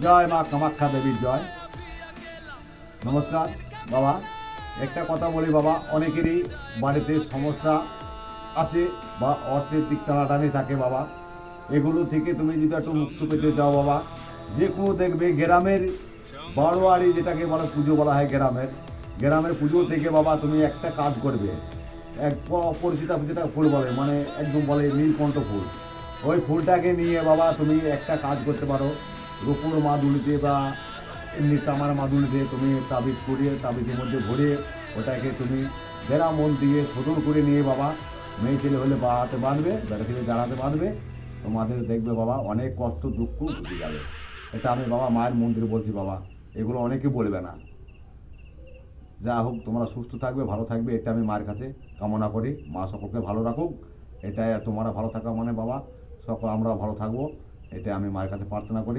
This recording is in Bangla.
জয় মা কামাখ্যা দেবীর জয়। নমস্কার বাবা। একটা কথা বলি বাবা, অনেকেরই বাড়িতে সমস্যা আছে বা অর্থের দিক টানাটানি থাকে বাবা। এগুলো থেকে তুমি যদি একটু মুক্ত পেতে চাও বাবা, যে কোনো দেখবে গ্রামের বারোয়ারি যেটাকে বলে পুজো বলা হয়, গ্রামের পুজো থেকে বাবা তুমি একটা কাজ করবে। এক অপরিচিতা যেটা ফুল বলে, মানে একদম বলে নীলকণ্ঠ ফুল, ওই ফুলটাকে নিয়ে বাবা তুমি একটা কাজ করতে পারো। রূপুর মাদুলিতে বা এমনি তামার মাদুলিতে তুমি তাবিজ করিয়ে তাবিজের মধ্যে ভরে ওটাকে তুমি বেড়া মন দিয়ে ছোটর করে নিয়ে বাবা, মেয়ে ছেলে হলে বা হাতে বাঁধবে, বেড়া ছেলে দাঁড়াতে বাঁধবে, তোমাদের দেখবে বাবা অনেক কষ্ট দুঃখ ঘুরে যাবে। এটা আমি বাবা মায়ের মন্দিরে বলছি বাবা, এগুলো অনেকে বলবে না। যা হোক তোমরা সুস্থ থাকবে, ভালো থাকবে, এটা আমি মায়ের কাছে কামনা করি। মা সকলকে ভালো রাখুক। এটা তোমরা ভালো থাকা মানে বাবা সকল আমরাও ভালো থাকবো, এটা আমি মায়ের কাছে প্রার্থনা করি।